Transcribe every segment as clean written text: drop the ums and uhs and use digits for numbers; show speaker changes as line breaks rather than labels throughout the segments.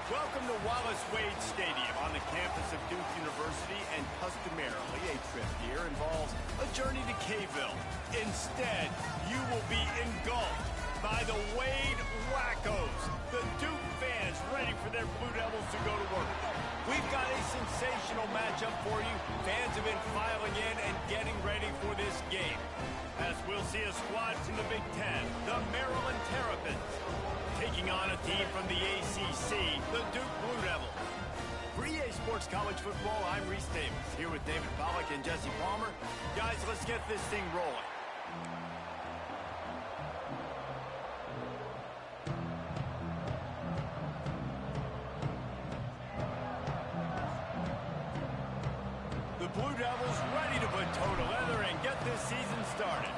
Welcome to Wallace Wade Stadium on the campus of Duke University, and customarily a trip here involves a journey to K-ville. Instead, you will be engulfed by the Wade Wackos, the Duke fans ready for their Blue Devils to go to work. We've got a sensational matchup for you. Fans have been filing in and getting ready for this game, as we'll see a squad from the Big Ten, the Maryland Terrapins, taking on a team from the ACC, the Duke Blue Devils. For EA Sports College Football, I'm Reese Davis, here with David Pollack and Jesse Palmer. Guys, let's get this thing rolling. The Blue Devils ready to put toe to leather and get this season started.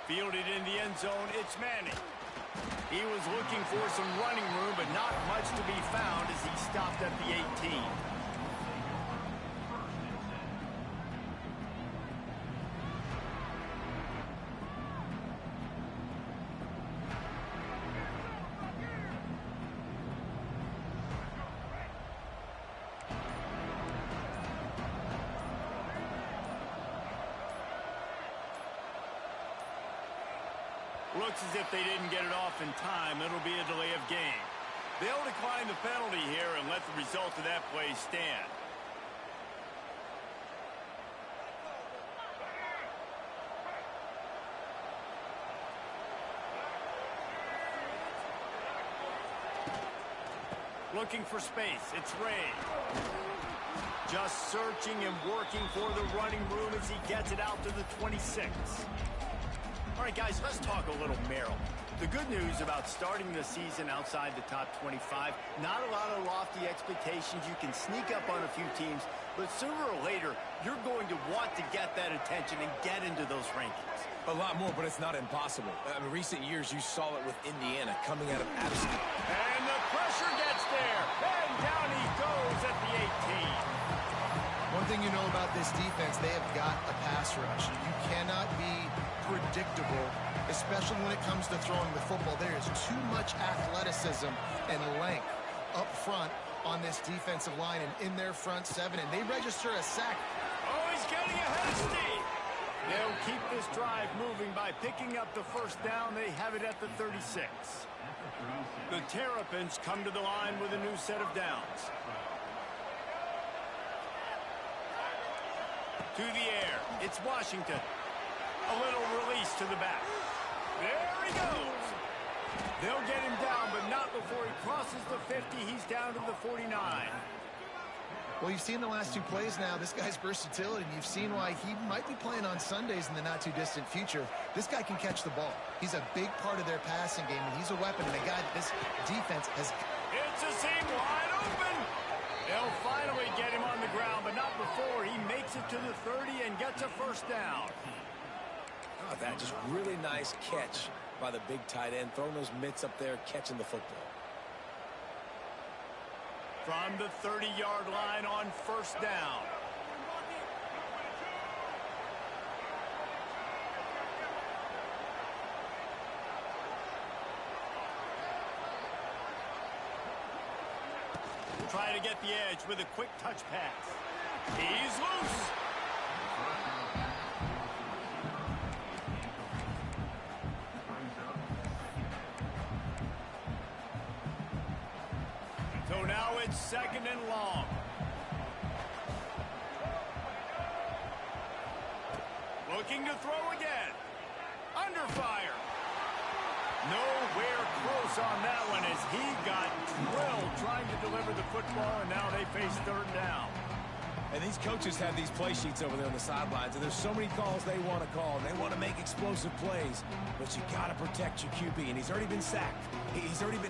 Fielded in the end zone, it's Manning. He was looking for some running room, but not much to be found as he stopped at the 18. Looks as if they didn't get it off in time. It'll be a delay of game. They'll decline the penalty here and let the result of that play stand. Looking for space. It's Ray. Just searching and working for the running room as he gets it out to the 26. All right, guys, let's talk a little Maryland. The good news about starting the season outside the top 25, not a lot of lofty expectations. You can sneak up on a few teams, but sooner or later, you're going to want to get that attention and get into those rankings.
A lot more, but it's not impossible. In recent years, you saw it with Indiana coming out of absolute.
And the pressure gets there, and down he goes at the 18.
One thing you know about this defense, they have got a pass rush. You cannot be predictable, especially when it comes to throwing the football. There is too much athleticism and length up front on this defensive line and in their front seven, and they register a sack.
Oh, he's getting ahead of steam. They'll keep this drive moving by picking up the first down. They have it at the 36. The Terrapins come to the line with a new set of downs. To the air, it's Washington. A little release to the back. There he goes. They'll get him down, but not before he crosses the 50. He's down to the 49.
Well, you've seen the last two plays now. This guy's versatility, and you've seen why he might be playing on Sundays in the not-too-distant future. This guy can catch the ball. He's a big part of their passing game, and he's a weapon, and a guy that this defense has.
It's a seam wide open. They'll finally get him on the ground, but not before he makes it to the 30 and gets a first down.
Oh, that just really nice catch by the big tight end, throwing those mitts up there, catching the football.
From the 30-yard line on first down. Try to get the edge with a quick touch pass. He's loose. So now it's second and long. Looking to throw again. Under fire. Nowhere close on that one as he got drilled trying to deliver the football, and now they face third down.
And these coaches have these play sheets over there on the sidelines, and there's so many calls they want to call, and they want to make explosive plays. But you got to protect your QB, and he's already been sacked.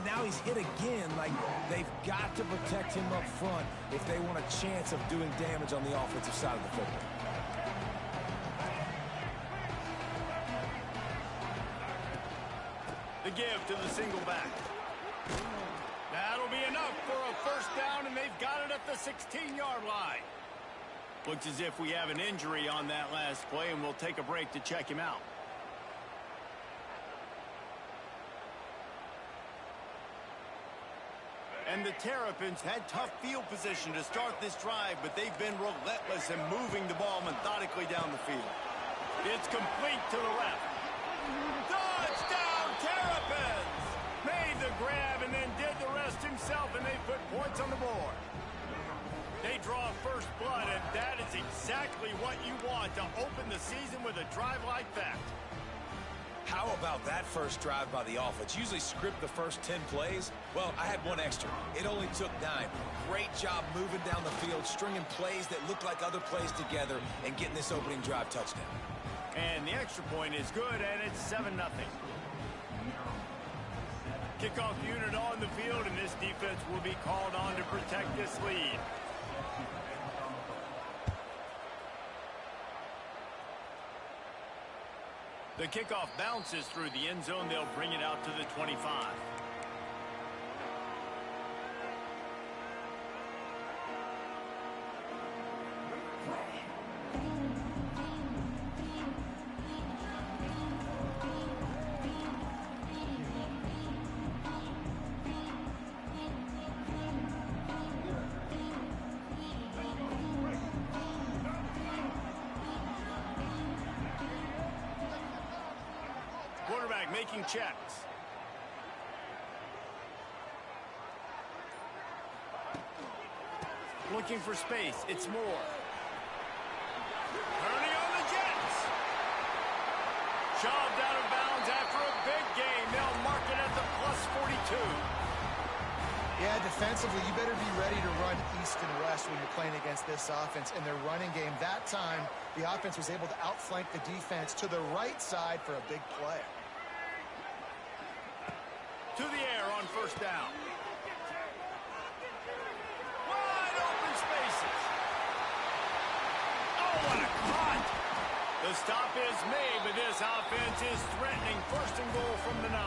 Now he's hit again. Like, they've got to protect him up front if they want a chance of doing damage on the offensive side of the football.
The give to the single back. That'll be enough for a first down, and they've got it at the 16-yard line. Looks as if we have an injury on that last play, and we'll take a break to check him out. And the Terrapins had tough field position to start this drive, but they've been relentless in moving the ball methodically down the field. It's complete to the left. Touchdown, Terrapins! Made the grab and then did the rest himself, and they put points on the board. They draw first blood, and that is exactly what you want to open the season with a drive like that.
How about that first drive by the offense? Usually script the first 10 plays. Well, I had one extra. It only took 9. Great job moving down the field, stringing plays that look like other plays together, and getting this opening drive touchdown.
And the extra point is good, and it's 7-0. Kickoff unit on the field, and this defense will be called on to protect this lead. The kickoff bounces through the end zone. They'll bring it out to the 25. Quarterback making checks. Looking for space. It's Moore. Turning on the Jets. Shoved out of bounds after a big game. They'll mark it at the +42.
Yeah, defensively, you better be ready to run east and west when you're playing against this offense. In their running game, that time, the offense was able to outflank the defense to the right side for a big play.
To the air on first down. Wide open spaces. Oh, what a cut. The stop is made, but this offense is threatening first and goal from the 9.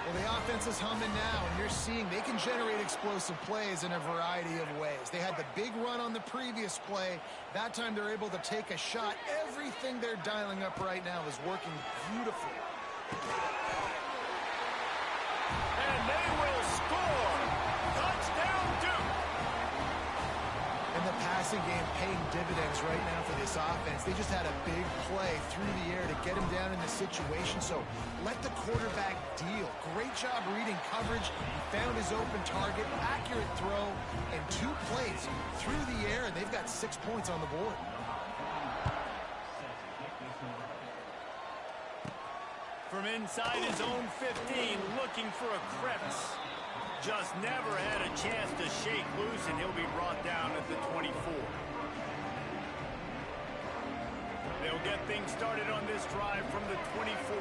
Well, the offense is humming now, and you're seeing they can generate explosive plays in a variety of ways. They had the big run on the previous play. That time they're able to take a shot. Everything they're dialing up right now is working beautifully.
And they will score. Touchdown, Duke.
And the passing game paying dividends right now for this offense. They just had a big play through the air to get him down in the situation. So let the quarterback deal. Great job reading coverage. He found his open target, accurate throw, and 2 plays through the air, and they've got 6 points on the board.
From inside his own 15, looking for a crevice. Just never had a chance to shake loose, and he'll be brought down at the 24. They'll get things started on this drive from the 24.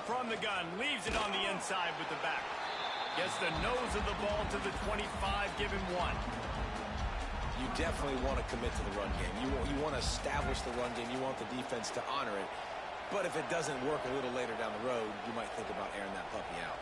From the gun, leaves it on the inside with the back. Gets the nose of the ball to the 25, give him 1.
You definitely want to commit to the run game. You want to establish the run game. You want the defense to honor it. But if it doesn't work a little later down the road, you might think about airing that puppy out.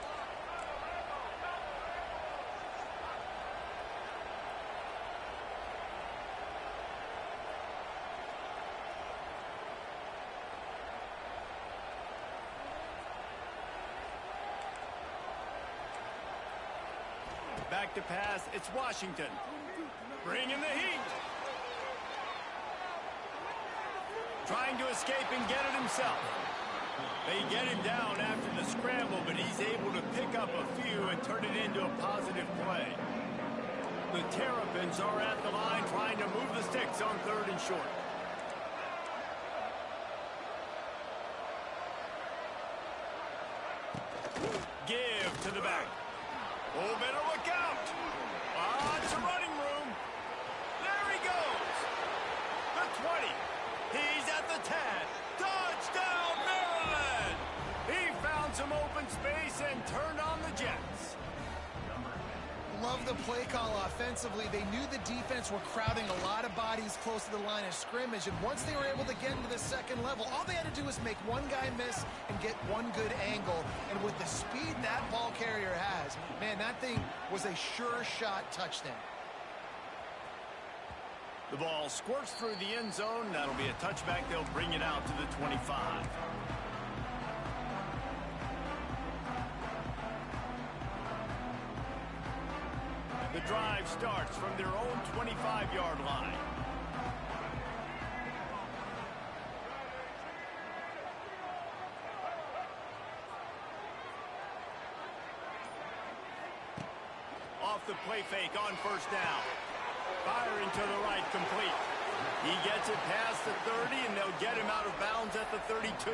Back to pass, it's Washington. Bring in the heat. Trying to escape and get it himself. They get him down after the scramble, but he's able to pick up a few and turn it into a positive play. The Terrapins are at the line trying to move the sticks on 3rd and short. Give to the back. Oh, better look out. Lots of running room. There he goes. The 20. He's at the 10. Touchdown, Maryland. He found some open space and turned on the Jets.
Love the play call offensively. They knew the defense were crowding a lot of bodies close to the line of scrimmage, and once they were able to get into the second level, all they had to do was make one guy miss and get one good angle. And with the speed that ball carrier has, man, that thing was a sure shot touchdown.
The ball squirts through the end zone. That'll be a touchback. They'll bring it out to the 25. The drive starts from their own 25-yard line. Off the play fake on first down. Firing to the right, complete. He gets it past the 30, and they'll get him out of bounds at the 32.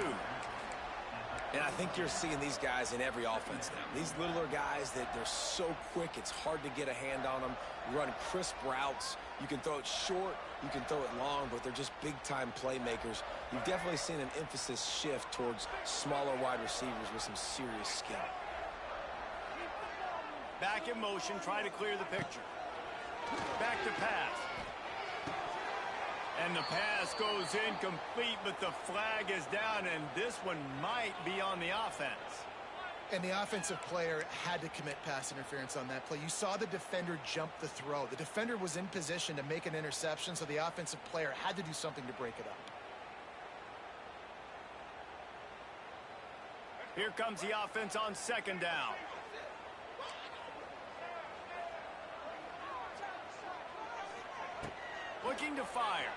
And I think you're seeing these guys in every offense now. These littler guys, that they're so quick, it's hard to get a hand on them. Run crisp routes. You can throw it short, you can throw it long, but they're just big-time playmakers. You've definitely seen an emphasis shift towards smaller wide receivers with some serious skill.
Back in motion, try to clear the picture. Back to pass. And the pass goes incomplete, but the flag is down, and this one might be on the offense.
And the offensive player had to commit pass interference on that play. You saw the defender jump the throw. The defender was in position to make an interception, so the offensive player had to do something to break it up.
Here comes the offense on second down. Looking to fire.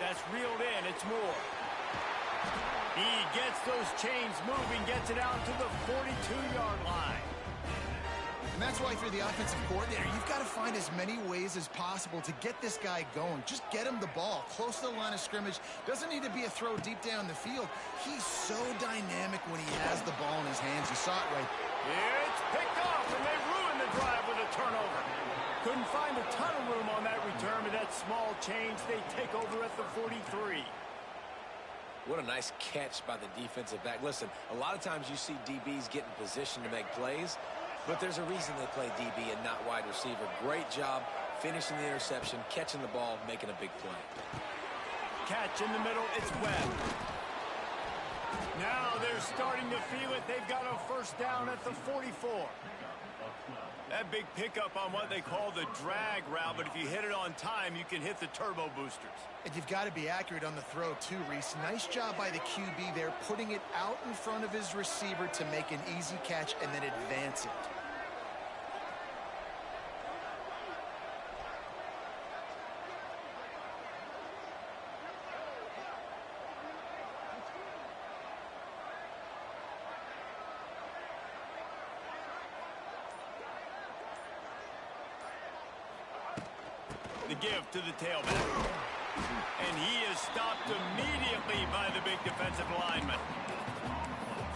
That's reeled in. It's Moore. He gets those chains moving, gets it out to the 42-yard line.
And that's why if you're the offensive coordinator, you've got to find as many ways as possible to get this guy going. Just get him the ball close to the line of scrimmage. Doesn't need to be a throw deep down the field. He's so dynamic when he has the ball in his hands. You saw it right.
It's picked off, and they ruin the drive with a turnover. Couldn't find a ton of room on that return, but that small change, they take over at the 43.
What a nice catch by the defensive back. Listen, a lot of times you see DBs get in position to make plays, but there's a reason they play DB and not wide receiver. Great job finishing the interception, catching the ball, making a big play.
Catch in the middle, it's Webb. Now they're starting to feel it. They've got a first down at the 44. That big pickup on what they call the drag route, but if you hit it on time, you can hit the turbo boosters.
And you've got to be accurate on the throw too, Reese. Nice job by the QB there, putting it out in front of his receiver to make an easy catch and then advance it.
The give to the tailback. And he is stopped immediately by the big defensive lineman.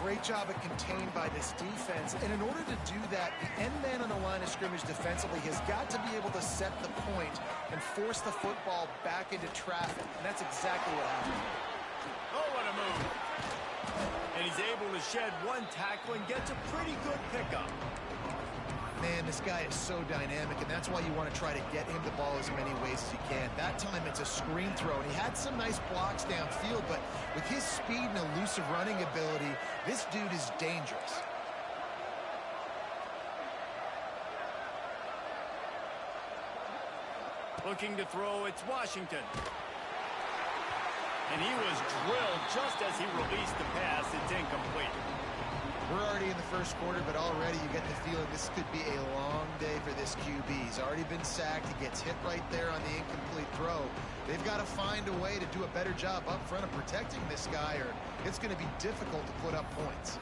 Great job at contained by this defense. And in order to do that, the end man on the line of scrimmage defensively has got to be able to set the point and force the football back into traffic. And that's exactly what happened.
Oh, what a move. And he's able to shed one tackle and gets a pretty good pickup.
Man, this guy is so dynamic, and that's why you want to try to get him the ball as many ways as you can. That time it's a screen throw, and he had some nice blocks downfield, but with his speed and elusive running ability, this dude is dangerous.
Looking to throw, it's Washington. And he was drilled just as he released the pass. It's incomplete.
We're already in the first quarter, but already you get the feeling this could be a long day for this QB. He's already been sacked. He gets hit right there on the incomplete throw. They've got to find a way to do a better job up front of protecting this guy, or it's going to be difficult to put up points.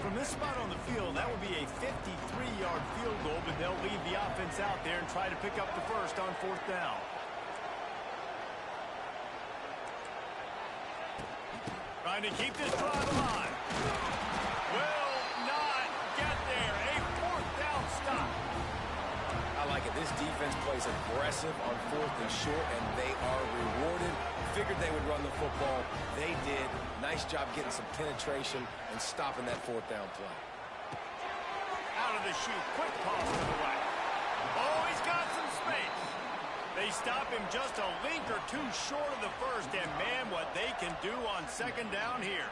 From this spot on the field, that would be a 53-yard field goal, but they'll leave the offense out there and try to pick up the first on fourth down. Trying to keep this drive alive. Will not get there. A fourth down stop.
I like it. This defense plays aggressive on fourth and short, and they are rewarded. Figured they would run the football. They did. Nice job getting some penetration and stopping that fourth down play.
Out of the chute. Quick toss to the right. Oh, he's got some space. They stop him just a link or two short of the first, and man, what they can do on second down here.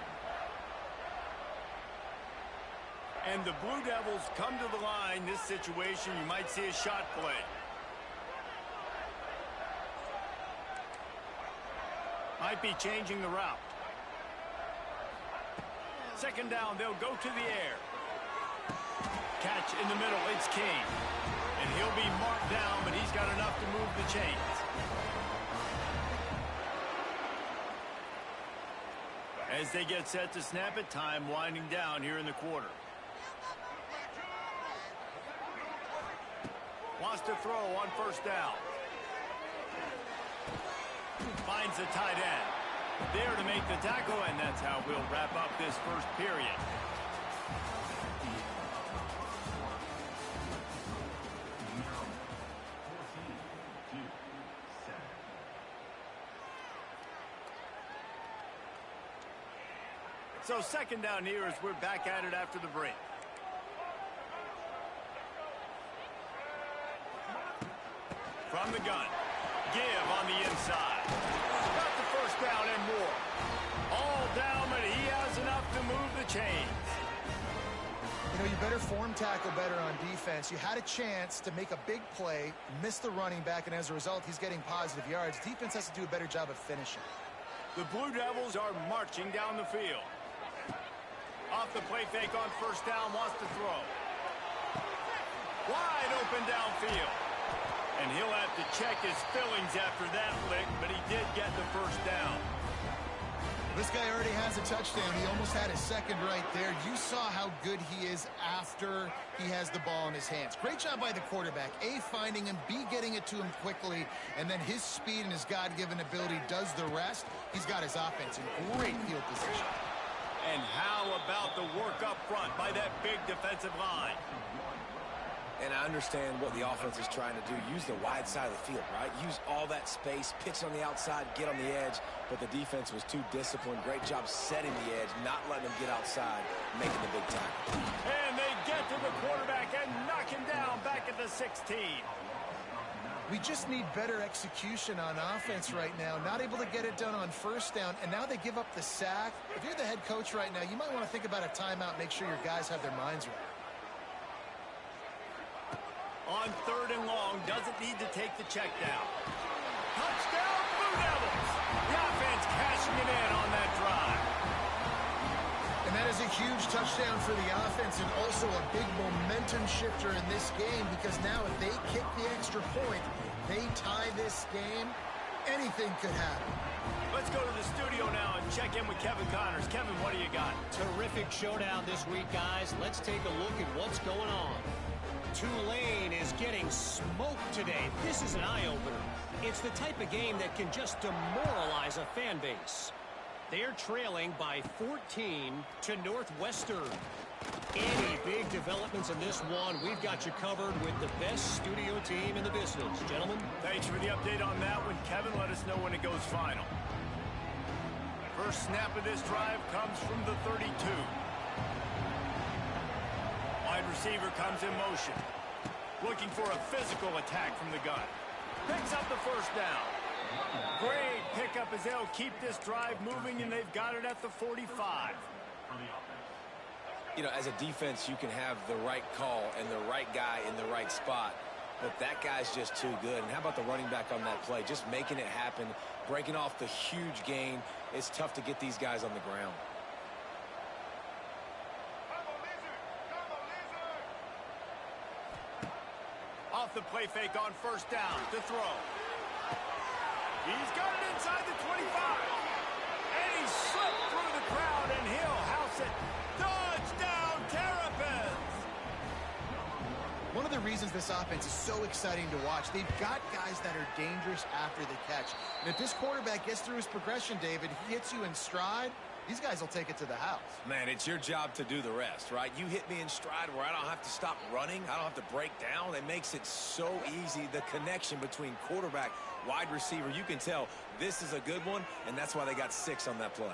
And the Blue Devils come to the line. This situation, you might see a shot play. Might be changing the route. Second down, they'll go to the air. Catch in the middle, it's King. And he'll be marked down, but he's got enough to move the chains. As they get set to snap it, time winding down here in the quarter. Wants to throw on first down. Finds the tight end. There to make the tackle, and that's how we'll wrap up this first period. So second down here as we're back at it after the break. From the gun. Give on the inside. Got the first down and more. All down, but he has enough to move the chains.
You know, you better form tackle better on defense. You had a chance to make a big play, miss the running back, and as a result, he's getting positive yards. Defense has to do a better job of finishing.
The Blue Devils are marching down the field. Off the play fake on first down, wants to throw. Wide open downfield. And he'll have to check his fillings after that lick, but he did get the first down.
This guy already has a touchdown. He almost had a second right there. You saw how good he is after he has the ball in his hands. Great job by the quarterback. A, finding him, B, getting it to him quickly, and then his speed and his God-given ability does the rest. He's got his offense in great field position.
And how about the work up front by that big defensive line?
And I understand what the offense is trying to do. Use the wide side of the field, right? Use all that space, pitch on the outside, get on the edge. But the defense was too disciplined. Great job setting the edge, not letting them get outside, making the big tackle.
And they get to the quarterback and knock him down back at the 16.
We just need better execution on offense right now. Not able to get it done on first down, and now they give up the sack. If you're the head coach right now, you might want to think about a timeout, make sure your guys have their minds right.
On third and long, doesn't need to take the check down. Touchdown, Blue Devils! The offense cashing it in on that drive.
And that is a huge touchdown for the offense and also a big momentum shifter in this game, because now if they kick the extra point, they tie this game, anything could happen.
Let's go to the studio now and check in with Kevin Connors. Kevin, what do you got?
Terrific showdown this week, guys. Let's take a look at what's going on. Tulane is getting smoked today. This is an eye-opener. It's the type of game that can just demoralize a fan base. They're trailing by 14 to Northwestern. Any big developments in this one, we've got you covered with the best studio team in the business. Gentlemen.
Thanks for the update on that one. Kevin, let us know when it goes final. First snap of this drive comes from the 32. Wide receiver comes in motion. Looking for a physical attack from the gun. Picks up the first down. Great pickup as they'll keep this drive moving, and they've got it at the 45.
You know, as a defense, you can have the right call and the right guy in the right spot, but that guy's just too good. And how about the running back on that play? Just making it happen, breaking off the huge gain. It's tough to get these guys on the ground.
Off the play fake on first down to throw. He's got it inside the 25. And he slipped through the crowd, and he'll house it. Touchdown, Terrapins!
One of the reasons this offense is so exciting to watch, they've got guys that are dangerous after the catch. And if this quarterback gets through his progression, David, he hits you in stride, these guys will take it to the house.
Man, it's your job to do the rest, right? You hit me in stride where I don't have to stop running. I don't have to break down. It makes it so easy. The connection between quarterback, wide receiver, you can tell this is a good one, and that's why they got 6 on that play.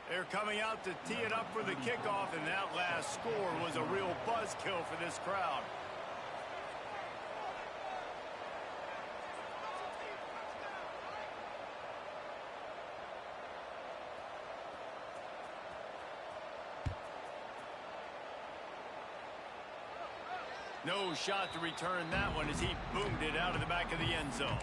They're coming out to tee it up for the kickoff, and that last score was a real buzzkill for this crowd. No shot to return that one as he boomed it out of the back of the end zone.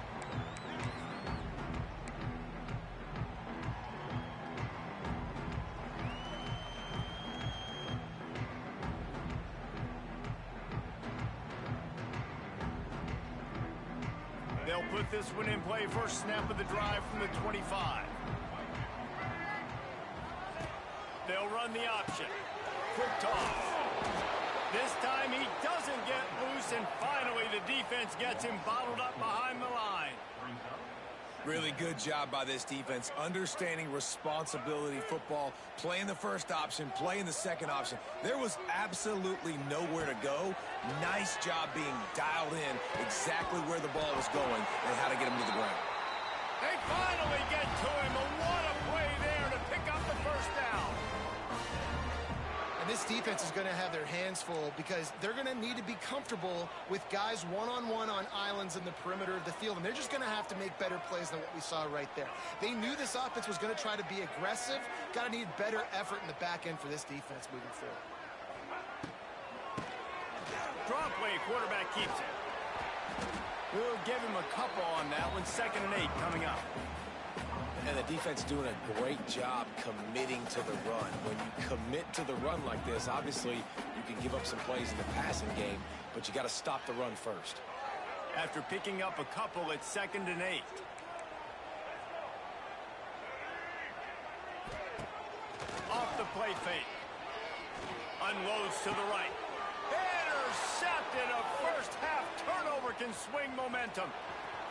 They'll put this one in play. First snap of the drive from the 25. They'll run the option. Quick toss. This time he doesn't get loose, and finally the defense gets him bottled up behind the line.
Really good job by this defense, understanding responsibility football, playing the first option, playing the second option. There was absolutely nowhere to go. Nice job being dialed in exactly where the ball was going and how to get him to the ground.
They finally get to him, and what a play there to pick up the first down.
And this defense is going to have their hands full because they're going to need to be comfortable with guys one-on-one on islands in the perimeter of the field, and they're just going to have to make better plays than what we saw right there. They knew this offense was going to try to be aggressive. Got to need better effort in the back end for this defense moving forward.
Draw play, quarterback keeps it. We'll give him a couple on that one. 2nd and 8 coming up.
And the defense doing a great job committing to the run. When you commit to the run like this, obviously you can give up some plays in the passing game, but you got to stop the run first.
After picking up a couple, it's 2nd and 8. Off the play fake. Unloads to the right. Intercepted. A first half turnover can swing momentum.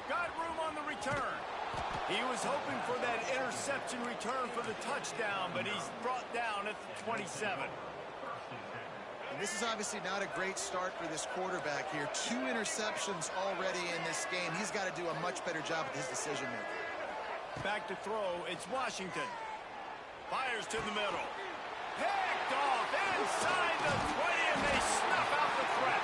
Got room on the return. He was hoping for that interception return for the touchdown, but he's brought down at the 27.
And this is obviously not a great start for this quarterback here. 2 interceptions already in this game. He's got to do a much better job with his decision making.
Back to throw. It's Washington. Fires to the middle. Picked off inside the 20, and they snuff out the threat.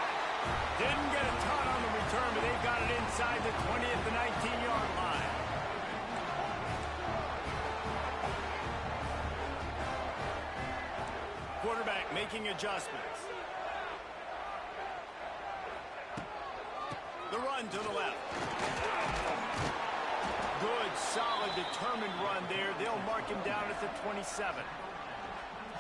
Didn't get a ton on the return, but they got it inside the 20 at the 19-yard line. Quarterback making adjustments. The run to the left. Good, solid, determined run there. They'll mark him down at the 27.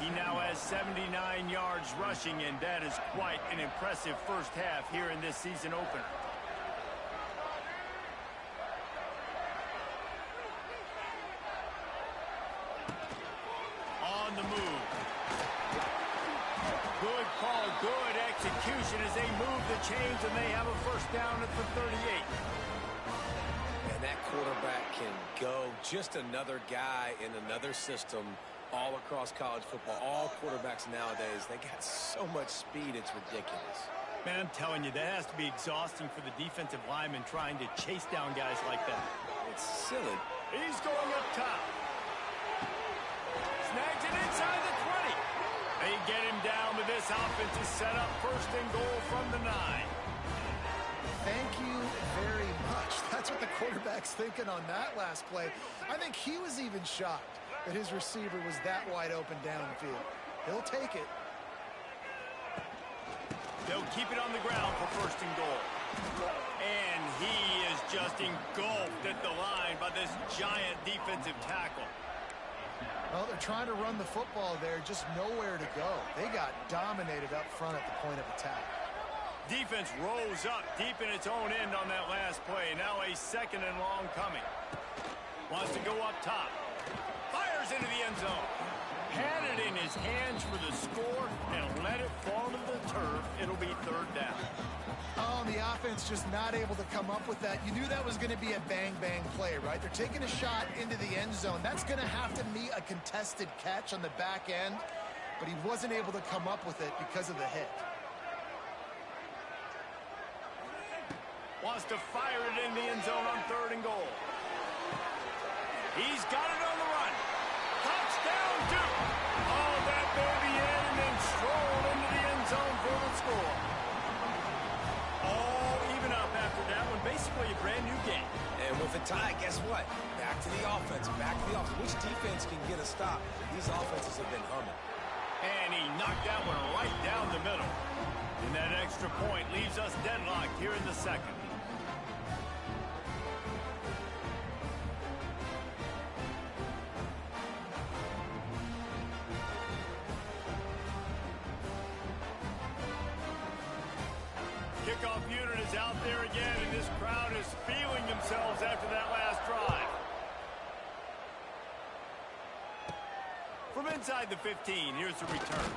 He now has 79 yards rushing, and that is quite an impressive first half here in this season opener. On the move. Good call, good execution as they move the chains, and they have a first down at the 38.
And that quarterback can go. Just another guy in another system all across college football. All quarterbacks nowadays, they got so much speed, it's ridiculous.
Man, I'm telling you, that has to be exhausting for the defensive lineman trying to chase down guys like that.
It's silly.
He's going up top. Snags it inside the 20. They get him down, but this offense is set up 1st and goal from the 9.
Thank you very much. That's what the quarterback's thinking on that last play. I think he was even shocked that his receiver was that wide open downfield. He'll take it.
They'll keep it on the ground for 1st and goal. And he is just engulfed at the line by this giant defensive tackle.
Well, they're trying to run the football there, just nowhere to go. They got dominated up front at the point of attack.
Defense rose up deep in its own end on that last play. Now a 2nd and long coming. Wants to go up top. Fires into the end zone. Had it in his hands for the score and let it fall to the turf. It'll be 3rd down.
Oh, the offense just not able to come up with that. You knew that was going to be a bang-bang play, right? They're taking a shot into the end zone. That's going to have to be a contested catch on the back end, but he wasn't able to come up with it because of the hit.
Wants to fire it in the end zone on 3rd and goal. He's got it on the run. Touchdown, Duke. Oh, that baby in and then strolled into the end zone for the score. All even up after that one. Basically a brand new game.
And with a tie, guess what? Back to the offense. Back to the offense. Which defense can get a stop? These offenses have been humming.
And he knocked that one right down the middle. And that extra point leaves us deadlocked here in the second. Kickoff unit is out there again, and this crowd is feeling themselves after that last drive. From inside the 15, here's the return.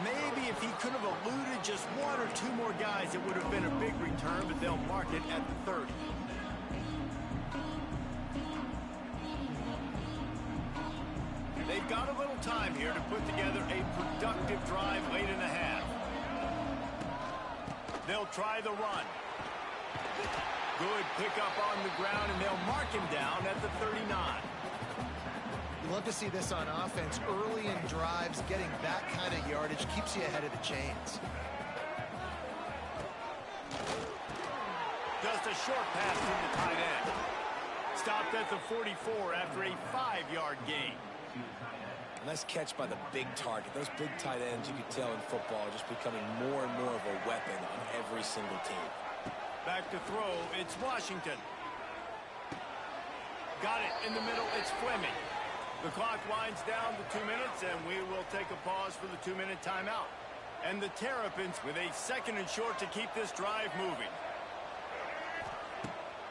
Maybe if he could have eluded just one or two more guys, it would have been a big return, but they'll mark it at the 30. They've got a little time here to put together a productive drive late in the half. They'll try the run. Good pickup on the ground, and they'll mark him down at the 39.
You love to see this on offense. Early in drives, getting that kind of yardage keeps you ahead of the chains.
Just a short pass to the tight end. Stopped at the 44 after a 5-yard gain.
Nice catch by the big target. Those big tight ends, you could tell in football, are just becoming more and more of a weapon on every single team.
Back to throw, it's Washington. Got it in the middle, it's Fleming. The clock winds down to 2 minutes, and we will take a pause for the 2-minute timeout. And the Terrapins with a 2nd and short to keep this drive moving.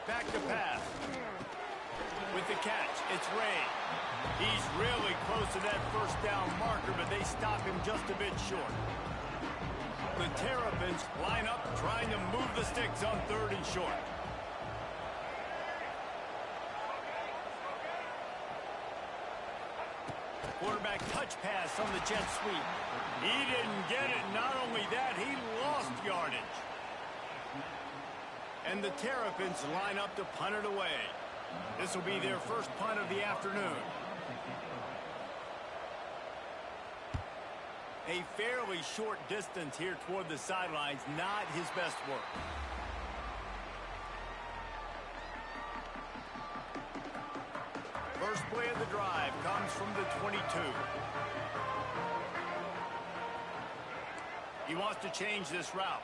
Back to pass. With the catch, it's Ray. He's really close to that first down marker, but they stop him just a bit short. The Terrapins line up trying to move the sticks on 3rd and short. Quarterback touch pass on the jet sweep. He didn't get it. Not only that, he lost yardage. And the Terrapins line up to punt it away. This will be their first punt of the afternoon. A fairly short distance here toward the sidelines, not his best work. First play of the drive comes from the 22. He wants to change this route.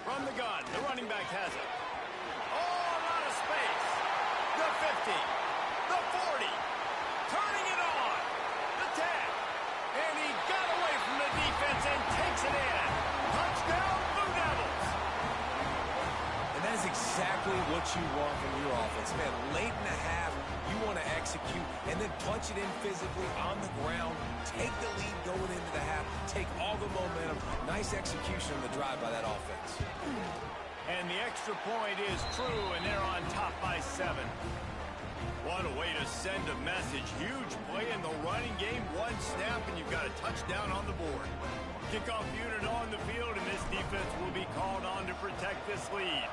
From the gun, the running back has it. Oh, a lot of space. The 50, the 40, turning it on. The 10, and he got away from the defense and takes it in. Touchdown, Blue Devils.
And that is exactly what you want from your offense. Man, late in the half, you want to execute and then punch it in physically on the ground. Take the lead going into the half. Take all the momentum. Nice execution on the drive by that offense.
And the extra point is true, and they're on top by 7. What a way to send a message. Huge play in the running game. One snap, and you've got a touchdown on the board. Kickoff unit on the field, and this defense will be called on to protect this lead.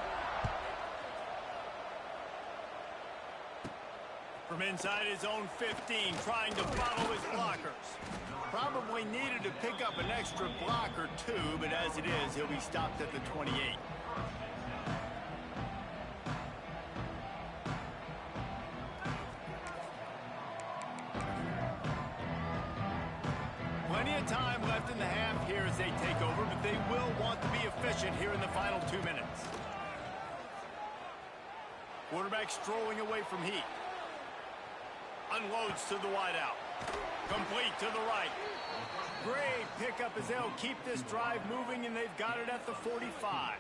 From inside his own 15, trying to follow his blockers. Probably needed to pick up an extra block or two, but as it is, he'll be stopped at the 28. Plenty of time left in the half here as they take over, but they will want to be efficient here in the final 2 minutes. Quarterback strolling away from heat. Unloads to the wideout. Complete to the right. Great pickup as they'll keep this drive moving, and they've got it at the 45.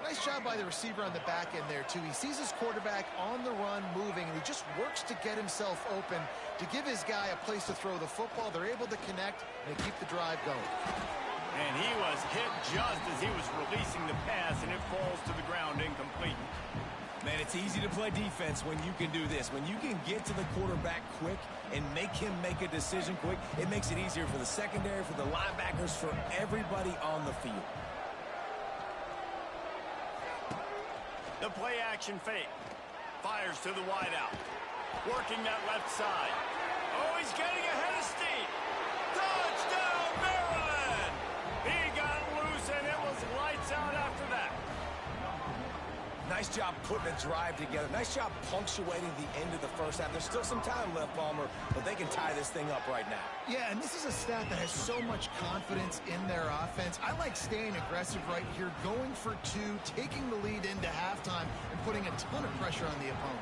Nice job by the receiver on the back end there, too. He sees his quarterback on the run moving, and he just works to get himself open to give his guy a place to throw the football. They're able to connect, and they keep the drive going.
And he was hit just as he was releasing the pass, and it falls to the ground incomplete.
Man, it's easy to play defense when you can do this. When you can get to the quarterback quick and make him make a decision quick, it makes it easier for the secondary, for the linebackers, for everybody on the field.
The play action fake. Fires to the wideout. Working that left side. Oh, he's getting ahead of steam. Touchdown, Maryland! He got loose, and it was lights out after that.
Nice job putting a drive together. Nice job punctuating the end of the first half. There's still some time left, Palmer, but they can tie this thing up right now.
Yeah, and this is a staff that has so much confidence in their offense. I like staying aggressive right here, going for two, taking the lead into halftime, and putting a ton of pressure on the opponent.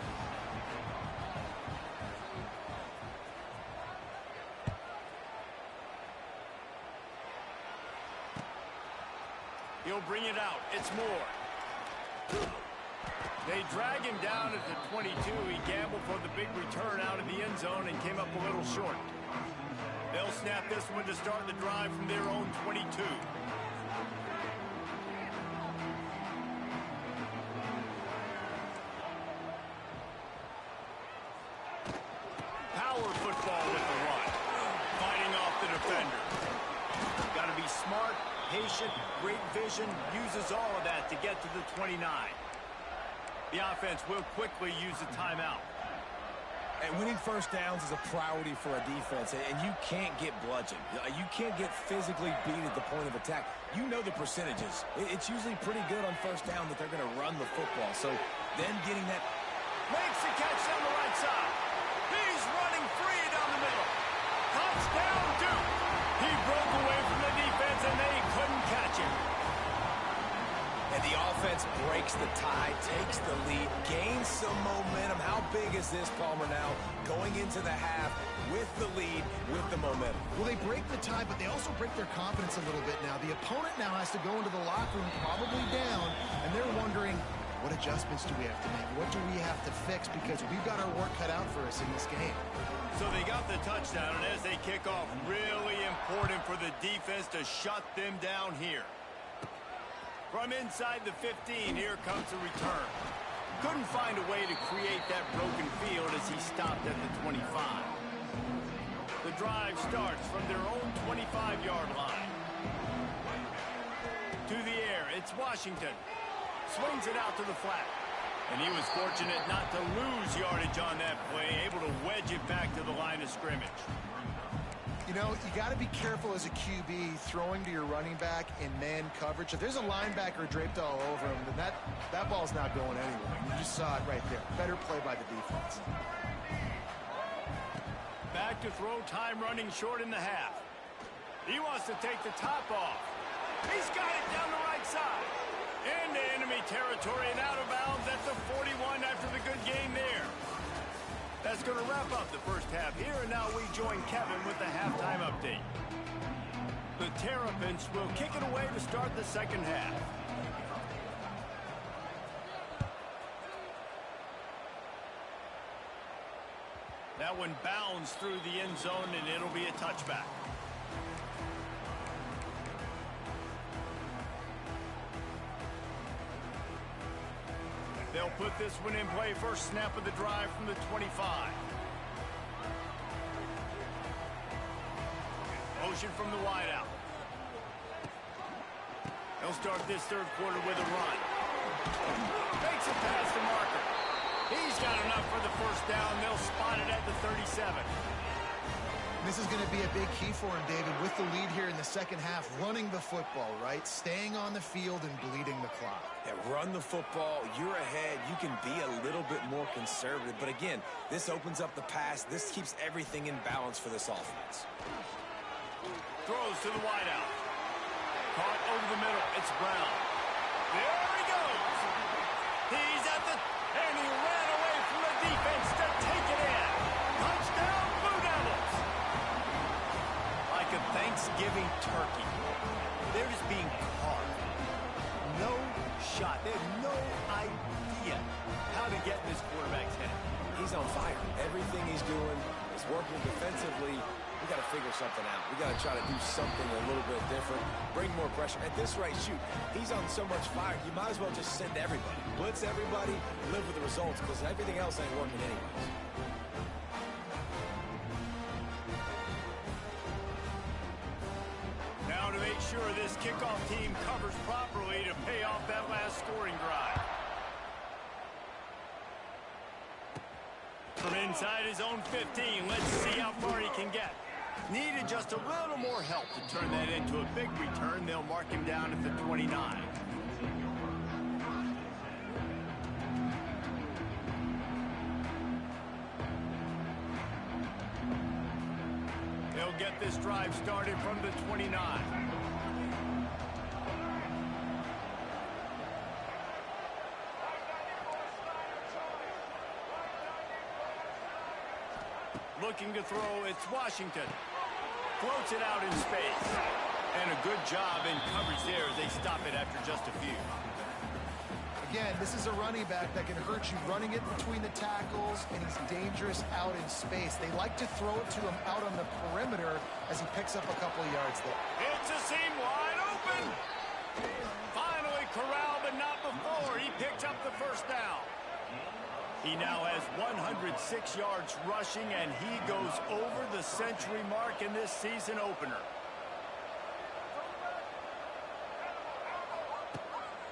He'll bring it out. It's Moore. They drag him down at the 22. He gambled for the big return out of the end zone and came up a little short. They'll snap this one to start the drive from their own 22. Power football with the run. Fighting off the defender. Got to be smart, patient, great vision, uses all of that to get to the 29. The offense will quickly use a timeout.
And winning first downs is a priority for a defense, and you can't get bludgeoned. You can't get physically beat at the point of attack. You know the percentages. It's usually pretty good on first down that they're going to run the football. So then getting that...
Makes the catch down the right side. He's running free down the middle. Touchdown, Duke. He broke away from the defense, and they couldn't catch him.
And the offense breaks the tie, takes the lead, gains some momentum. How big is this, Palmer, now? Going into the half with the lead, with the momentum.
Well, they break the tie, but they also break their confidence a little bit now. The opponent now has to go into the locker room, probably down, and they're wondering, what adjustments do we have to make? What do we have to fix? Because we've got our work cut out for us in this game.
So they got the touchdown, and as they kick off, really important for the defense to shut them down here. From inside the 15, here comes the return. Couldn't find a way to create that broken field as he stopped at the 25. The drive starts from their own 25-yard line. To the air, it's Washington. Swings it out to the flat. And he was fortunate not to lose yardage on that play, able to wedge it back to the line of scrimmage.
You know, you got to be careful as a QB throwing to your running back in man coverage. If there's a linebacker draped all over him, then that ball's not going anywhere. You just saw it right there. Better play by the defense.
Back to throw, time running short in the half. He wants to take the top off. He's got it down the right side. Into enemy territory and out of bounds at the 41 after the good game there. That's going to wrap up the first half here, and now we join Kevin with the halftime update. The Terrapins will kick it away to start the second half. That one bounds through the end zone, and it'll be a touchback. They'll put this one in play. First snap of the drive from the 25. Motion from the wideout. They'll start this third quarter with a run. Makes it past the marker. He's got enough for the first down. They'll spot it at the 37.
This is going to be a big key for him, David, with the lead here in the second half. Running the football, right? Staying on the field and bleeding the clock.
Yeah, run the football. You're ahead. You can be a little bit more conservative. But again, this opens up the pass. This keeps everything in balance for this offense.
Throws to the wideout. Caught over the middle. It's Brown. There he goes. He's at the... And he ran away from the defense to take it in. Touchdown, Blue Devils. Like a Thanksgiving turkey. They're just being carved. No shot. They have no idea how to get in this quarterback's head.
He's on fire. Everything he's doing is working defensively. We got to figure something out. We got to try to do something a little bit different. Bring more pressure. At this rate, shoot, he's on so much fire, you might as well just send everybody. Blitz everybody, live with the results, because everything else ain't working anyways.
Now to make sure this kickoff team covers properly to pay off that last scoring drive. From inside his own 15, let's see how far he can get. Needed just a little more help to turn that into a big return. They'll mark him down at the 29. get this drive started from the 29. Looking to throw, it's Washington. Floats it out in space. And a good job in coverage there as they stop it after just a few.
Again, this is a running back that can hurt you running it between the tackles, and he's dangerous out in space. They like to throw it to him out on the perimeter as he picks up a couple of yards there.
It's a seam wide open. Finally corralled, but not before. He picks up the first down. He now has 106 yards rushing, and he goes over the century mark in this season opener.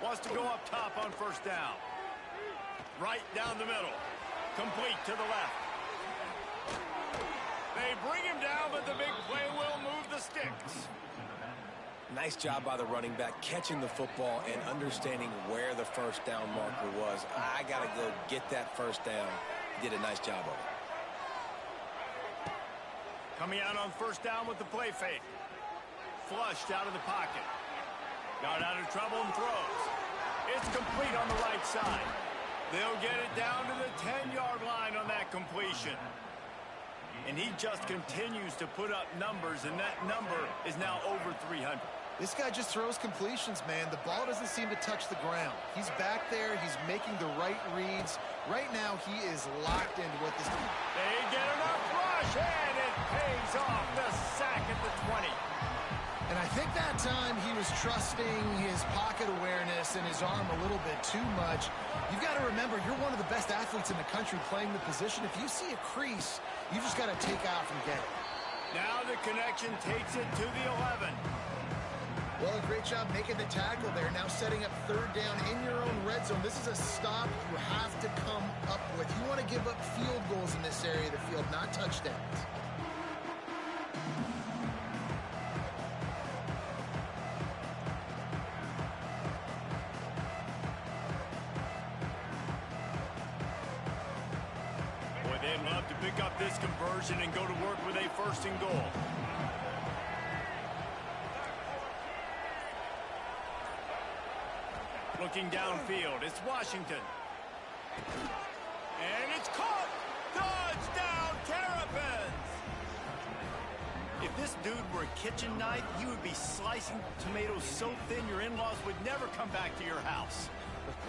Wants to go up top on first down. Right down the middle. Complete to the left. They bring him down, but the big play will move the sticks.
Nice job by the running back catching the football and understanding where the first down marker was. I got to go get that first down. He did a nice job of it.
Coming out on first down with the play fake. Flushed out of the pocket. Got out of trouble and throws. It's complete on the right side. They'll get it down to the 10-yard line on that completion. And he just continues to put up numbers, and that number is now over 300.
This guy just throws completions, man. The ball doesn't seem to touch the ground. He's back there. He's making the right reads. Right now, he is locked into what this...
They get enough rush, and it pays off. The sack at the 20.
And I think that time he was trusting his pocket awareness and his arm a little bit too much. You've got to remember, you're one of the best athletes in the country playing the position. If you see a crease, you just got to take off and get it.
Now the connection takes it to the 11.
Well, a great job making the tackle there. Now setting up third down in your own red zone. This is a stop you have to come up with. You want to give up field goals in this area of the field, not touchdowns.
Boy, they'd love to pick up this conversion and go to work with a first and goal. Looking downfield, it's Washington. And it's caught! Touchdown, Terrapins! If this dude were a kitchen knife, you would be slicing tomatoes so thin your in-laws would never come back to your house.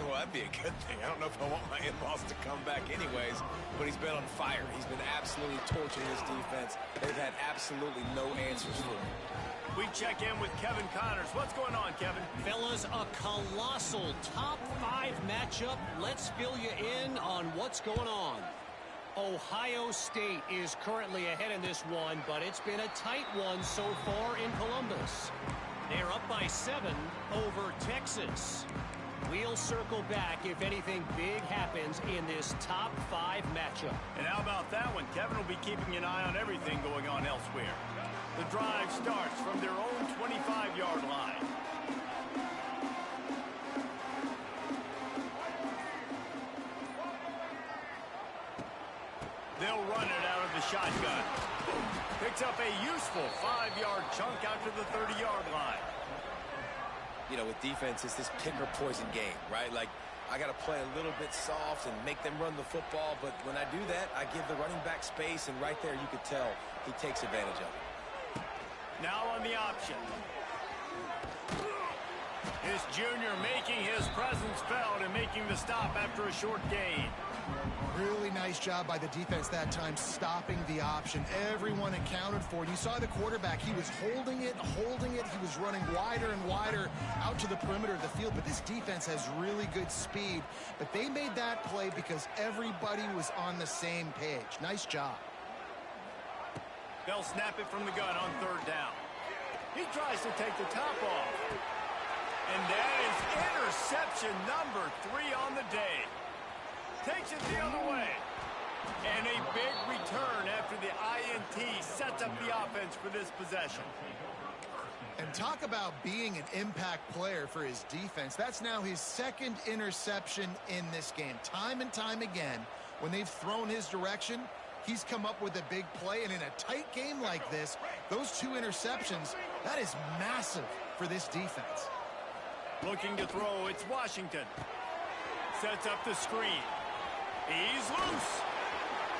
Well, that'd be a good thing. I don't know if I want my in-laws to come back anyways, but he's been on fire. He's been absolutely torching this defense. They've had absolutely no answers for him.
We check in with Kevin Connors. What's going on, Kevin?
Fellas, a colossal top 5 matchup. Let's fill you in on what's going on. Ohio State is currently ahead in this one, but it's been a tight one so far in Columbus. They're up by 7 over Texas. We'll circle back if anything big happens in this top 5 matchup.
And how about that one? Kevin will be keeping an eye on everything going on elsewhere. The drive starts from their own 25-yard line. They'll run it out of the shotgun. Picks up a useful 5-yard chunk out to the 30-yard line.
You know, with defense, it's this pick or poison game, right? Like, I got to play a little bit soft and make them run the football, but when I do that, I give the running back space, and right there you could tell he takes advantage of it.
Now on the option. His junior making his presence felt and making the stop after a short gain.
Really nice job by the defense that time, stopping the option. Everyone accounted for it. You saw the quarterback. He was holding it. He was running wider and wider out to the perimeter of the field. But this defense has really good speed. But they made that play because everybody was on the same page. Nice job.
They'll snap it from the gun on third down. He tries to take the top off. And that is interception number 3 on the day. Takes it the other way. And a big return after the INT sets up the offense for this possession.
And talk about being an impact player for his defense. That's now his 2nd interception in this game. Time and time again, when they've thrown his direction, he's come up with a big play. And in a tight game like this, those 2 interceptions, that is massive for this defense.
Looking to throw, it's Washington. Sets up the screen. He's loose.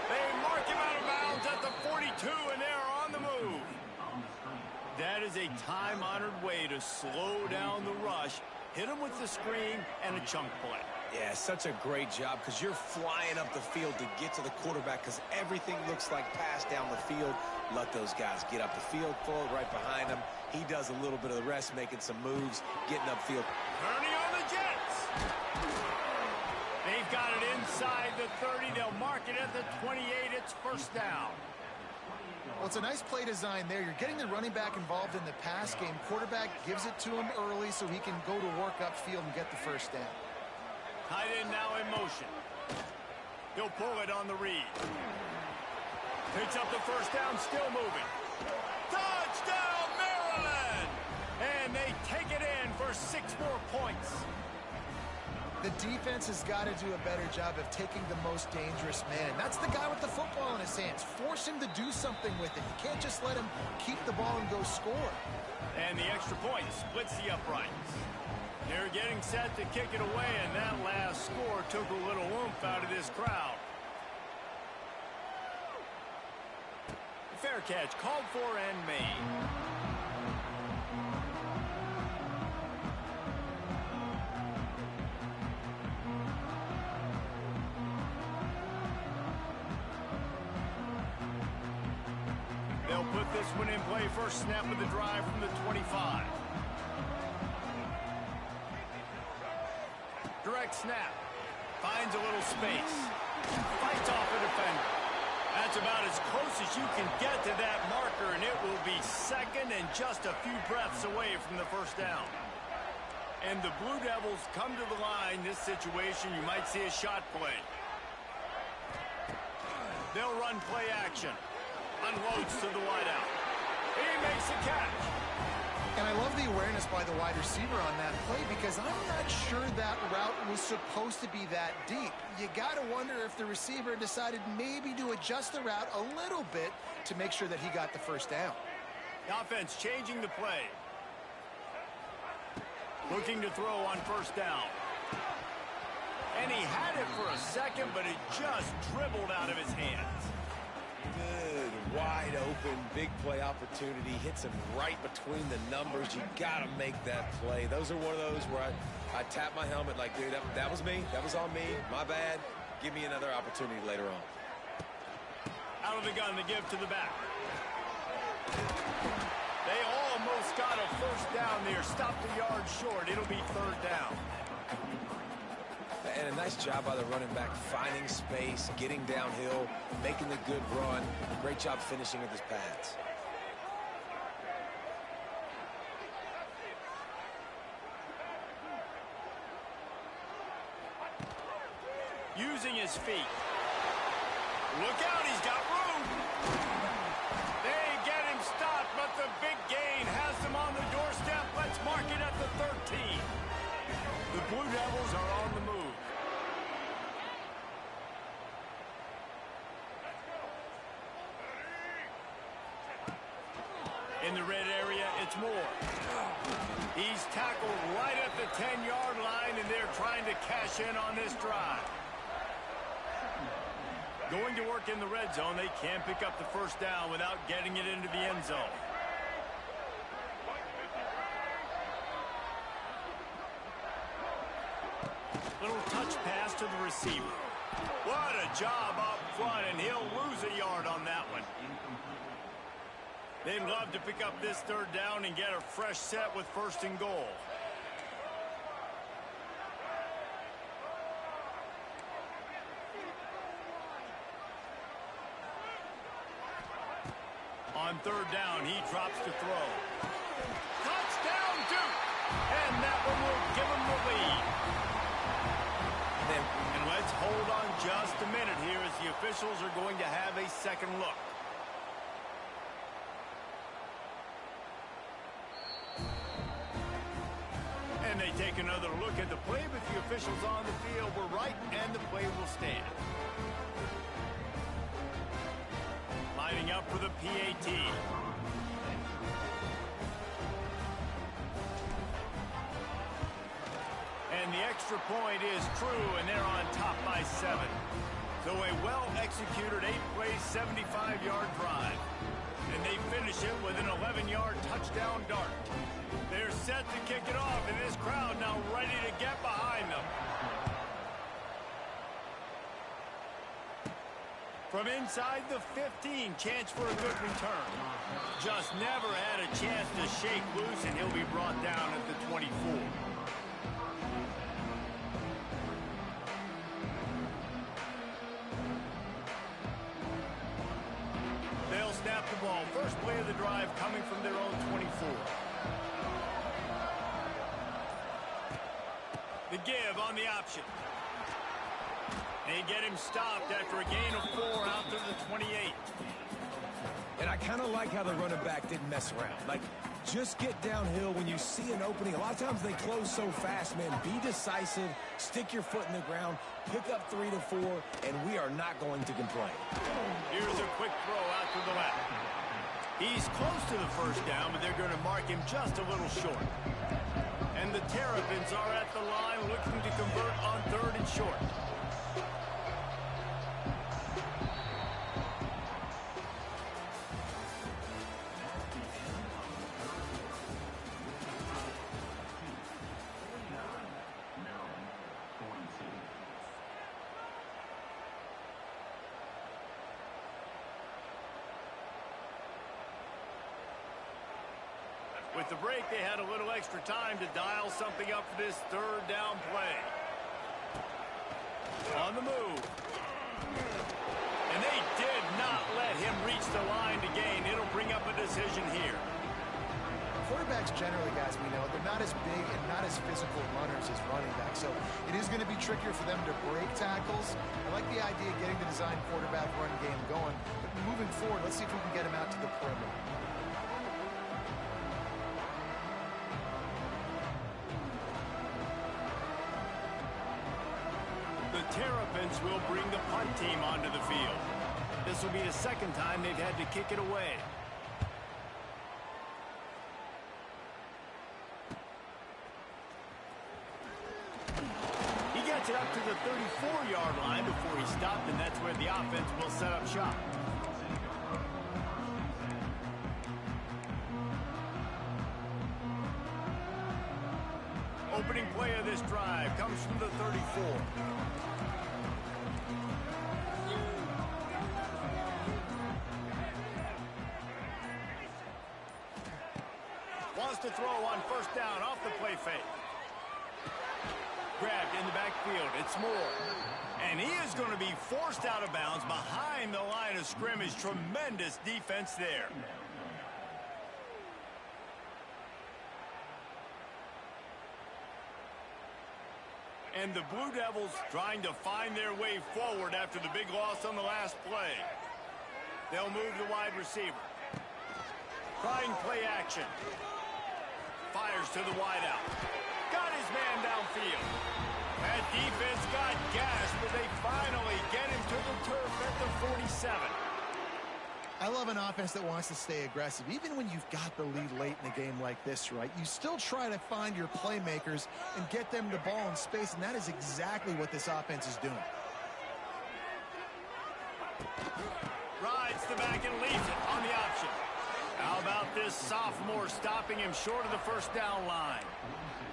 They mark him out of bounds at the 42, and they're on the move. That is a time-honored way to slow down the rush, hit him with the screen, and a chunk play.
Yeah, such a great job because you're flying up the field to get to the quarterback because everything looks like pass down the field. Let those guys get up the field, throw it right behind him. He does a little bit of the rest, making some moves, getting upfield.
Turning on the Jets. They've got it inside the 30. They'll mark it at the 28. It's first down.
Well, it's a nice play design there. You're getting the running back involved in the pass game. Quarterback gives it to him early so he can go to work upfield and get the first down.
Tight end now in motion. He'll pull it on the read. Picks up the first down, still moving. Touchdown, Maryland! And they take it in for 6 more points.
The defense has got to do a better job of taking the most dangerous man. That's the guy with the football in his hands. Force him to do something with it. You can't just let him keep the ball and go score.
And the extra point splits the uprights. They're getting set to kick it away, and that last score took a little oomph out of this crowd. Fair catch called for and made. They'll put this one in play. First snap of the drive from the 25. Direct snap. Finds a little space. Fights off a defender. That's about as close as you can get to that marker, and it will be second and just a few breaths away from the first down. And the Blue Devils come to the line. This situation, you might see a shot play. They'll run play action. Unloads to the wideout. He makes the catch.
And I love the awareness by the wide receiver on that play because I'm not sure that route was supposed to be that deep. You got to wonder if the receiver decided maybe to adjust the route a little bit to make sure that he got the first down.
The offense changing the play. Looking to throw on first down. And he had it for a second, but it just dribbled out of his hands.
Good, wide open, big play opportunity. Hits him right between the numbers. You got to make that play. Those are one of those where I tap my helmet like, dude, that was me. That was on me. My bad. Give me another opportunity later on.
Out of the gun to give to the back. They almost got a first down there. Stopped a yard short. It'll be third down.
And a nice job by the running back, finding space, getting downhill, making the good run. Great job finishing with his pads.
Using his feet. Look out, he's got room. They get him stopped, but the big gain has them on the doorstep. Let's mark it at the 13. The Blue Devils are on the move. In the red area, it's Moore. He's tackled right at the 10-yard line, and they're trying to cash in on this drive. Going to work in the red zone. They can't pick up the first down without getting it into the end zone. Little touch pass to the receiver. What a job up front, and he'll lose a yard on that one. They'd love to pick up this third down and get a fresh set with first and goal. On third down, he drops to throw. Touchdown, Duke! And that one will give him the lead. And let's hold on just a minute here as the officials are going to have a second look. And they take another look at the play, but the officials on the field were right, and the play will stand. lining up for the PAT. And the extra point is true, and they're on top by 7. So a well-executed 8-play, 75-yard drive. And they finish it with an 11-yard touchdown dart. They're set to kick it off, and this crowd now ready to get behind them. From inside the 15, chance for a good return. Just never had a chance to shake loose, and he'll be brought down at the 24. They'll snap the ball. First play of the drive coming from their own 24. The give on the option. They get him stopped after a gain of 4 out to the 28.
And I kind of like how the running back didn't mess around. Like, just get downhill when you see an opening. A lot of times they close so fast, man. Be decisive, stick your foot in the ground, pick up 3 to 4, and we are not going to complain.
Here's a quick throw out to the left. He's close to the first down, but they're going to mark him just a little short. And the Terrapins are at the line looking to convert on 3rd and short. With the break, they had a little extra time to dial something up for this 3rd down play. On the move. And they did not let him reach the line to gain. It'll bring up a decision here.
Quarterbacks generally, guys, we know, they're not as big and not as physical runners as running backs. So it is going to be trickier for them to break tackles. I like the idea of getting the design quarterback run game going. But moving forward, let's see if we can get him out to the perimeter.
The Terrapins will bring the punt team onto the field. This will be the 2nd time they've had to kick it away. He gets it up to the 34-yard line before he stopped, and that's where the offense will set up shop. Opening play of this drive comes from the 34. Wants to throw on 1st down off the play fake. Grabbed in the backfield. It's Moore. And he is going to be forced out of bounds behind the line of scrimmage. Tremendous defense there. And the Blue Devils trying to find their way forward after the big loss on the last play. They'll move the wide receiver. Trying play action. Fires to the wideout. Got his man downfield. That defense got gas, but they finally get him to the turf at the 47.
I love an offense that wants to stay aggressive. Even when you've got the lead late in the game like this, right, you still try to find your playmakers and get them the ball in space, and that is exactly what this offense is doing.
Rides the back and leaves it on the option. How about this sophomore stopping him short of the 1st down line?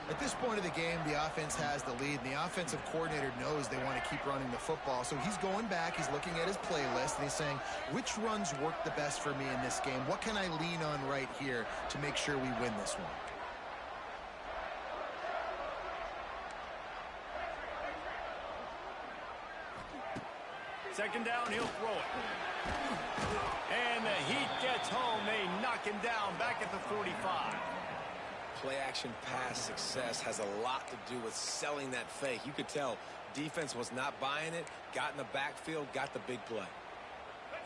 At this point of the game, the offense has the lead, and the offensive coordinator knows they want to keep running the football. So he's going back, he's looking at his playlist, and he's saying, which runs work the best for me in this game? What can I lean on right here to make sure we win this one?
Second down, he'll throw it. And the Heat gets home. They knock him down back at the 45.
Play-action pass success has a lot to do with selling that fake. You could tell defense was not buying it, got in the backfield, got the big play.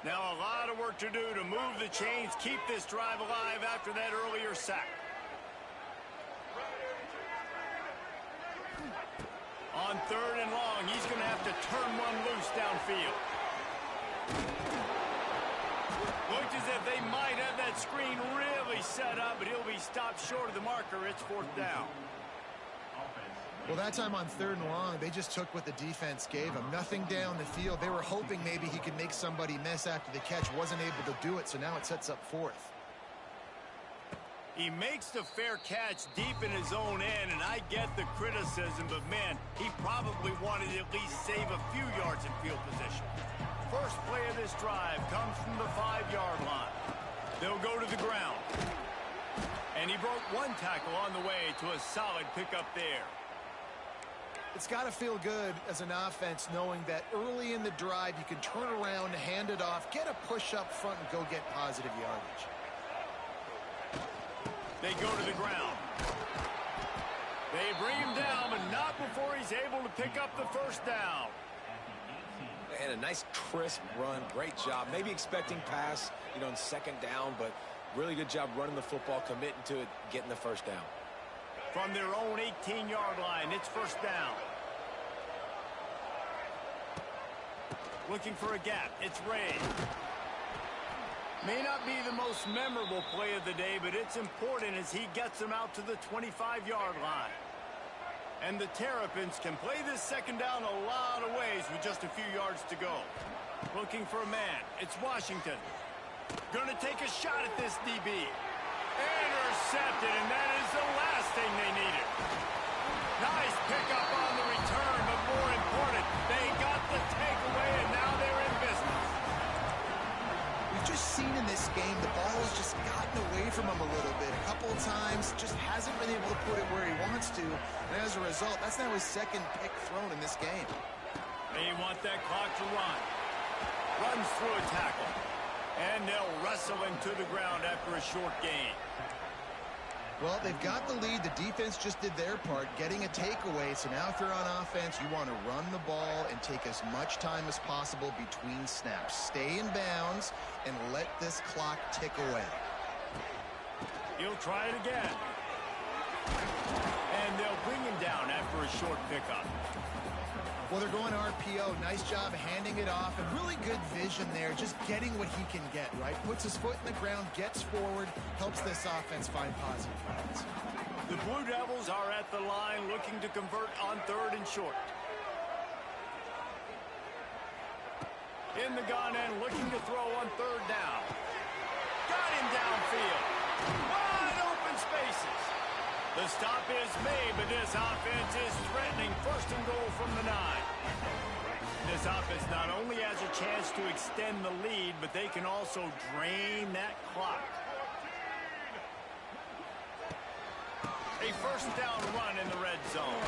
Now a lot of work to do to move the chains, keep this drive alive after that earlier sack. On 3rd and long, he's going to have to turn one loose downfield. Looks as if they might have that screen really set up, but he'll be stopped short of the marker. It's 4th down.
Well, that time on 3rd and long, they just took what the defense gave him. Nothing down the field. They were hoping maybe he could make somebody miss after the catch. Wasn't able to do it, so now it sets up 4th.
He makes the fair catch deep in his own end, and I get the criticism, but, man, he probably wanted to at least save a few yards in field position. First play of this drive comes from the 5-yard line. They'll go to the ground. And he broke one tackle on the way to a solid pickup there.
It's got to feel good as an offense knowing that early in the drive you can turn around, hand it off, get a push up front, and go get positive yardage.
They go to the ground. They bring him down, but not before he's able to pick up the 1st down.
And a nice crisp run. Great job. Maybe expecting pass, in 2nd down, but really good job running the football, committing to it, getting the 1st down.
From their own 18-yard line, it's 1st down. Looking for a gap. It's Ray. May not be the most memorable play of the day, but it's important as he gets them out to the 25-yard line. And the Terrapins can play this 2nd down a lot of ways with just a few yards to go. Looking for a man. It's Washington. Gonna take a shot at this DB. Intercepted, and that is the last thing they needed. Nice pickup on the return, but more important, they got the takeaway, and now they're in business.
We've just seen in this game the ball has just gotten away from him a little bit. A couple of times, just hasn't been able to put it where he wants to. And as a result, that's now his 2nd pick thrown in this game.
They want that clock to run. Runs through a tackle. And they'll wrestle him to the ground after a short gain.
Well, they've got the lead. The defense just did their part, getting a takeaway. So now if you're on offense, you want to run the ball and take as much time as possible between snaps. Stay in bounds and let this clock tick away.
He'll try it again. And they'll bring him down after a short pickup.
Well, they're going RPO. Nice job handing it off, and really good vision there, just getting what he can get, right? Puts his foot in the ground, gets forward, helps this offense find positive yards.
The Blue Devils are at the line looking to convert on 3rd and short. In the gun and looking to throw on 3rd down. Got him downfield. Wide open spaces. The stop is made, but this offense is threatening 1st and goal from the 9. This offense not only has a chance to extend the lead, but they can also drain that clock. A 1st down run in the red zone.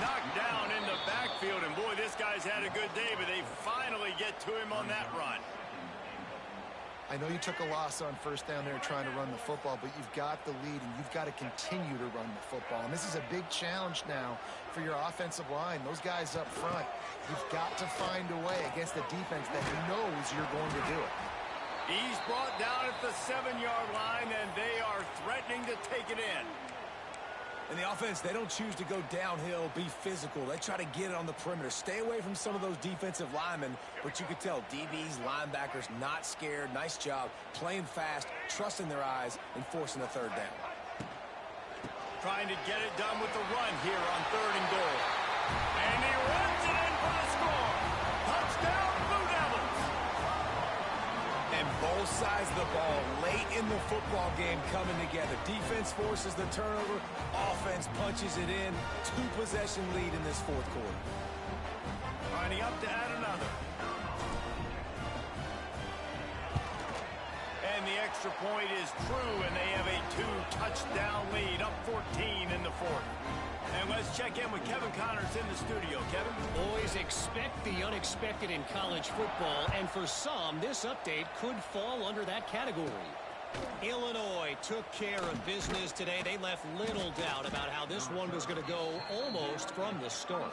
Knocked down in the backfield, and boy, this guy's had a good day, but they finally get to him on that run.
I know you took a loss on 1st down there trying to run the football, but you've got the lead, and you've got to continue to run the football. And this is a big challenge now for your offensive line. Those guys up front, you've got to find a way against a defense that knows you're going to do it.
He's brought down at the 7-yard line, and they are threatening to take it in.
And the offense, they don't choose to go downhill, be physical. They try to get it on the perimeter. Stay away from some of those defensive linemen, but you could tell DBs, linebackers, not scared. Nice job playing fast, trusting their eyes, and forcing a 3rd down.
Trying to get it done with the run here on 3rd and goal. And he runs it in for the score. Touchdown, Blue Devils.
And both sides of the ball late in the football game coming together. Defense forces the turnover. Offense punches it in. 2-possession lead in this 4th quarter.
Lining up to add another. And the extra point is true, and they have a 2-touchdown lead, up 14 in the 4th. And let's check in with Kevin Connors in the studio. Kevin?
Always expect the unexpected in college football, and for some, this update could fall under that category. Illinois took care of business today. They left little doubt about how this one was going to go almost from the start.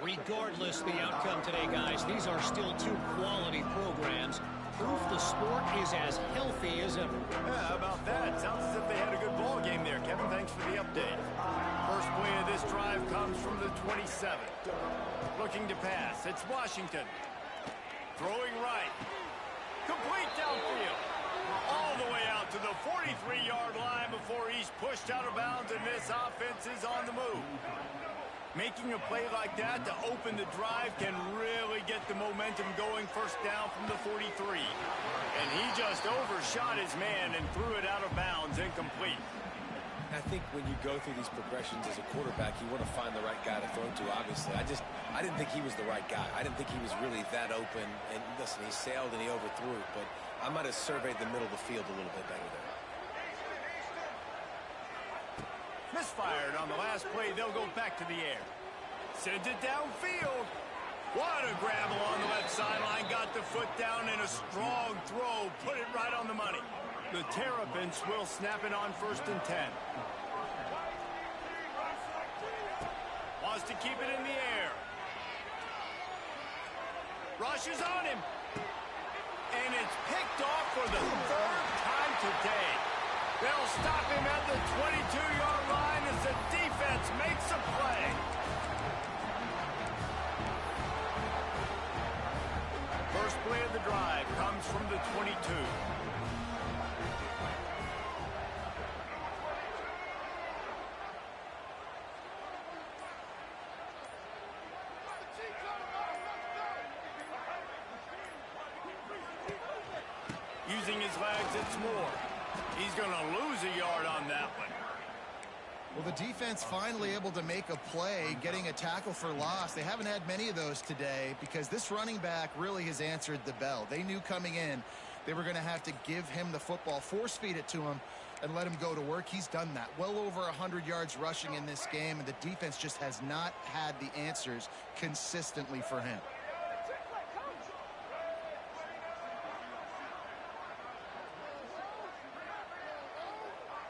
Regardless the outcome today, guys, these are still 2 quality programs. Proof the sport is as healthy as ever.
Yeah, how about that? Sounds as if they had a good ball game there. Kevin, thanks for the update. First play of this drive comes from the 27. Looking to pass. It's Washington. Throwing right. Complete downfield. All the way out to the 43-yard line before he's pushed out of bounds, and this offense is on the move. Making a play like that to open the drive can really get the momentum going. First down from the 43. And he just overshot his man and threw it out of bounds, incomplete.
I think when you go through these progressions as a quarterback, you want to find the right guy to throw to, obviously. I didn't think he was the right guy. I didn't think he was really that open. And listen, he sailed and he overthrew it, but I might have surveyed the middle of the field a little bit better there.
Misfired on the last play. They'll go back to the air. Sends it downfield. What a grab along the left sideline. Got the foot down and a strong throw. Put it right on the money. The Terrapins will snap it on 1st and 10. Wants to keep it in the air. Rushes on him. And it's picked off for the 3rd time today. They'll stop him at the 22-yard line as the defense makes a play. First play of the drive comes from the 22. Using his legs, it's Moore. He's going to lose a yard on that one.
Well, the defense finally able to make a play, getting a tackle for loss. They haven't had many of those today because this running back really has answered the bell. They knew coming in they were going to have to give him the football, force feed it to him, and let him go to work. He's done that. Well over 100 yards rushing in this game, and the defense just has not had the answers consistently for him.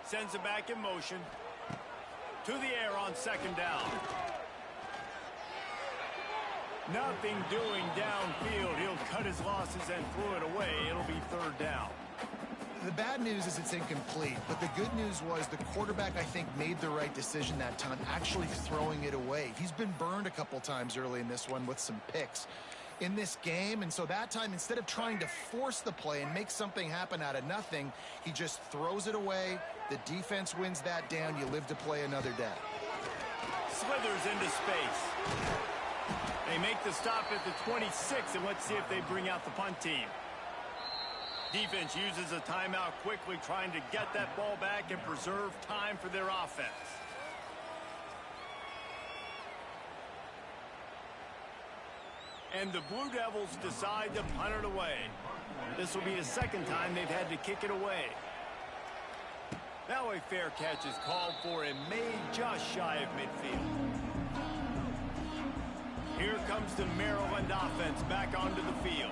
Sends it back in motion. To the air on 2nd down. Nothing doing downfield. He'll cut his losses and throw it away. It'll be 3rd down.
The bad news is it's incomplete, but the good news was the quarterback, I think, made the right decision that time, actually throwing it away. He's been burned a couple times early in this one with some picks in this game, and so that time, instead of trying to force the play and make something happen out of nothing, he just throws it away. The defense wins that down. You live to play another day.
Slithers into space. They make the stop at the 26, and let's see if they bring out the punt team. Defense uses a timeout quickly, trying to get that ball back and preserve time for their offense. And the Blue Devils decide to punt it away. This will be the 2nd time they've had to kick it away. Now a fair catch is called for and made just shy of midfield. Here comes the Maryland offense back onto the field.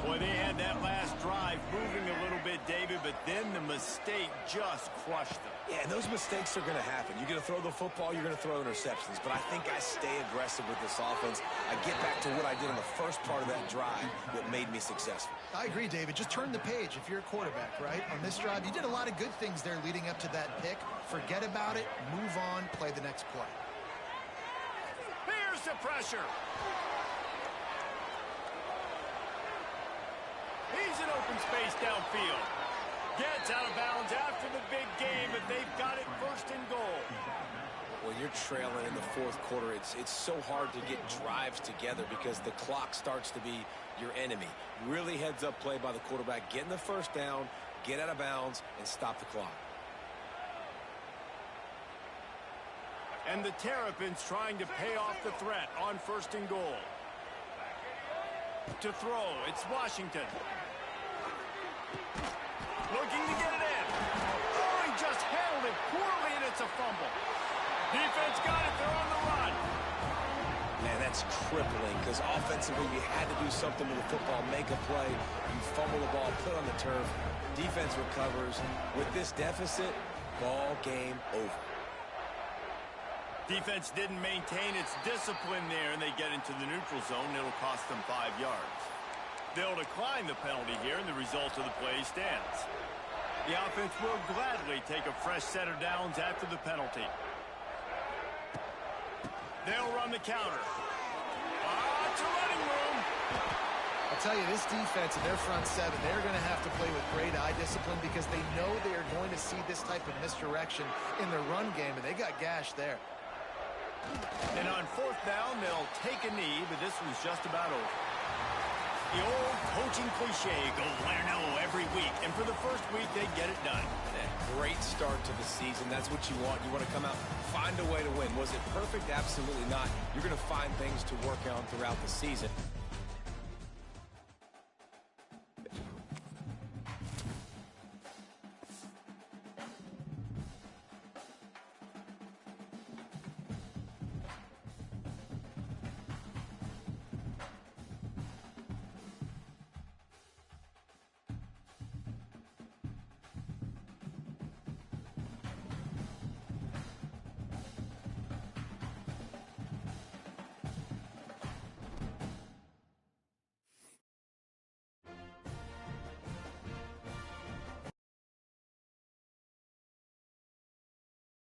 Boy, they had that last drive moving a little bit, David, but then the mistake just crushed them.
Yeah, and those mistakes are going to happen. You're going to throw the football, you're going to throw interceptions. But I think I stay aggressive with this offense. I get back to what I did in the first part of that drive, what made me successful.
I agree, David. Just turn the page if you're a quarterback, right? On this drive, you did a lot of good things there leading up to that pick. Forget about it, move on, play the next play.
Here's the pressure. He's in open space downfield. Gets out of bounds after the big game, but they've got it 1st and goal.
Well, you're trailing in the 4th quarter. It's so hard to get drives together because the clock starts to be your enemy. Really heads-up play by the quarterback. Getting the 1st down, get out of bounds, and stop the clock.
And the Terrapins trying to pay off the threat on 1st and goal. To throw, it's Washington. Looking to get it in. Oh, he just handled it poorly, and it's a fumble. Defense got it. They're on the run.
Man, that's crippling because offensively you had to do something with the football, make a play. You fumble the ball, put it on the turf. Defense recovers. With this deficit, ball game over.
Defense didn't maintain its discipline there, and they get into the neutral zone. It'll cost them 5 yards. They'll decline the penalty here, and the result of the play stands. The offense will gladly take a fresh set of downs after the penalty. They'll run the counter. Lots of running room.
I'll tell you, this defense and their front seven, they're going to have to play with great eye discipline because they know they are going to see this type of misdirection in their run game, and they got gashed there.
And on fourth down, they'll take a knee, but this one's just about over. The old coaching cliche, go win or no every week. And for the first week, they get it done.
Great start to the season. That's what you want. You want to come out, find a way to win. Was it perfect? Absolutely not. You're going to find things to work on throughout the season.